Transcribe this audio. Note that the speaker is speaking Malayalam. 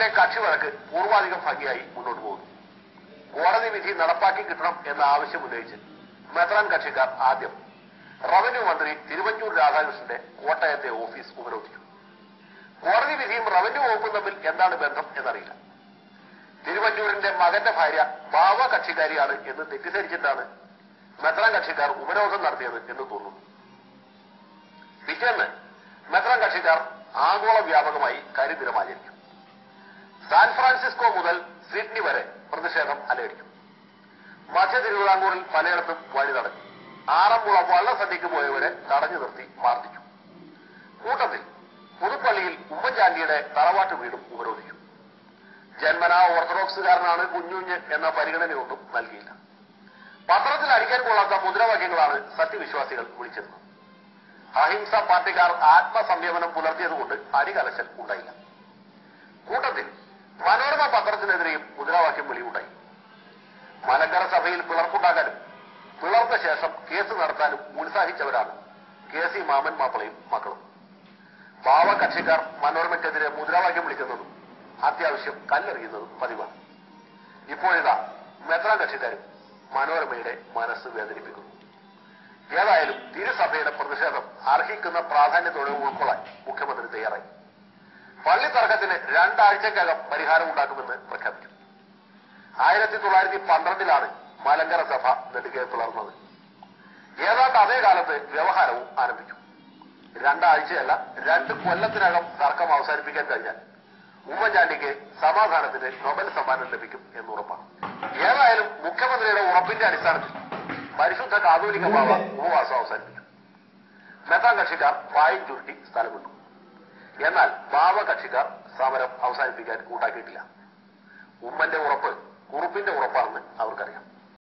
നിലവിലെ കക്ഷി വഴക്ക് പൂർവാധികം ഭംഗിയായി മുന്നോട്ട് പോകുന്നു. കോടതി വിധി നടപ്പാക്കി കിട്ടണം എന്ന ആവശ്യം ഉന്നയിച്ച് മെത്രാൻ കക്ഷിക്കാർ ആദ്യം റവന്യൂ മന്ത്രി തിരുവഞ്ചൂർ രാധാകൃഷ്ണന്റെ കോട്ടയത്തെ ഓഫീസ് ഉപരോധിച്ചു. കോടതി വിധിയും റവന്യൂ വകുപ്പും തമ്മിൽ എന്താണ് ബന്ധം എന്നറിയില്ല. തിരുവഞ്ചൂരിന്റെ മകന്റെ ഭാര്യ ബാവ കക്ഷിക്കാരിയാണ് എന്ന് തെറ്റിദ്ധരിച്ചിട്ടാണ് മെത്രാൻ കക്ഷിക്കാർ ഉപരോധം നടത്തിയത് എന്ന് തോന്നുന്നു. പിറ്റേന്ന് മെത്രാൻ കക്ഷിക്കാർ ആഗോള വ്യാപകമായി കരിദിനം ആചരിച്ചു. സാൻ ഫ്രാൻസിസ്കോ മുതൽ സിഡ്നി വരെ പ്രതിഷേധം അലയടിച്ചു. മധ്യ തിരുവിതാംകൂറിൽ പലയിടത്തും വഴി തടഞ്ഞു. ആറന്മുള വള്ളസദ്യക്ക് പോയവരെ തടഞ്ഞു നിർത്തി മാർദ്ദിച്ചു. കൂട്ടത്തിൽ പുതുപ്പള്ളിയിൽ ഉമ്മൻചാണ്ടിയുടെ തറവാട്ട് വീടും ഉപരോധിച്ചു. ജന്മനാ ഓർത്തഡോക്സുകാരനാണ് കുഞ്ഞുഞ്ഞ് എന്ന പരിഗണനയൊന്നും നൽകിയില്ല. പത്രത്തിൽ അടിക്കാൻ കൊള്ളാത്ത മുദ്രാവാക്യങ്ങളാണ് സത്യവിശ്വാസികൾ വിളിച്ചിരുന്നത്. അഹിംസ പാർട്ടിക്കാർ ആത്മസംയമനം പുലർത്തിയതുകൊണ്ട് അടികലശൽ ഉണ്ടായില്ല. കൂട്ടത്തിൽ മനോരമ പത്രത്തിനെതിരെയും മുദ്രാവാക്യം വിളിയുണ്ടായി. മലങ്കര സഭയിൽ പിളർപ്പുണ്ടാക്കാനും പിളർന്ന ശേഷം കേസ് നടത്താനും ഉത്സാഹിച്ചവരാണ് KC മാമൻ മാപ്പിളയും മക്കളും. പാവ കക്ഷിക്കാർ മനോരമയ്ക്കെതിരെ മുദ്രാവാക്യം വിളിക്കുന്നതും അത്യാവശ്യം കല്ലെറിയുന്നതും പതിവാണ്. ഇപ്പോഴിതാ മെത്രാൻ കക്ഷിക്കാരും മനോരമയുടെ മനസ്സ് വേദനിപ്പിക്കുന്നു. ഏതായാലും തിരുസഭയുടെ പ്രതിഷേധം അർഹിക്കുന്ന പ്രാധാന്യത്തോടെ ഉൾക്കൊള്ളാൻ മുഖ്യമന്ത്രി തയ്യാറായി. പള്ളി തർക്കത്തിന് 2 ആഴ്ചക്കകം പരിഹാരം ഉണ്ടാക്കുമെന്ന് പ്രഖ്യാപിച്ചു. 1912 മലങ്കര സഭ നെടുകെ പിളർന്നത്. ഏതാണ്ട് അതേ കാലത്ത് വ്യവഹാരവും ആരംഭിച്ചു. 2 ആഴ്ചയല്ല 2 കൊല്ലത്തിനകം തർക്കം അവസാനിപ്പിക്കാൻ കഴിഞ്ഞാൽ ഉമ്മൻചാണ്ടിക്ക് സമാധാനത്തിന് നൊബേൽ സമ്മാനം ലഭിക്കും എന്നുറപ്പാണ്. ഏതായാലും മുഖ്യമന്ത്രിയുടെ ഉറപ്പിന്റെ അടിസ്ഥാനത്തിൽ പരിശുദ്ധ കാതോലിക്ക ബാവ ഉപവാസം അവസാനിപ്പിച്ചു. മെത്രാൻ കക്ഷിക്കാർ പായം ചുരുട്ടി സ്ഥലം വിട്ടു. എന്നാൽ ബാവ കക്ഷിക്കാർ സമരം അവസാനിപ്പിക്കാൻ കൂട്ടാക്കിയിട്ടില്ല. ഉമ്മന്റെ ഉറപ്പ് കുറുപ്പിന്റെ ഉറപ്പാണെന്ന് അവർക്കറിയാം.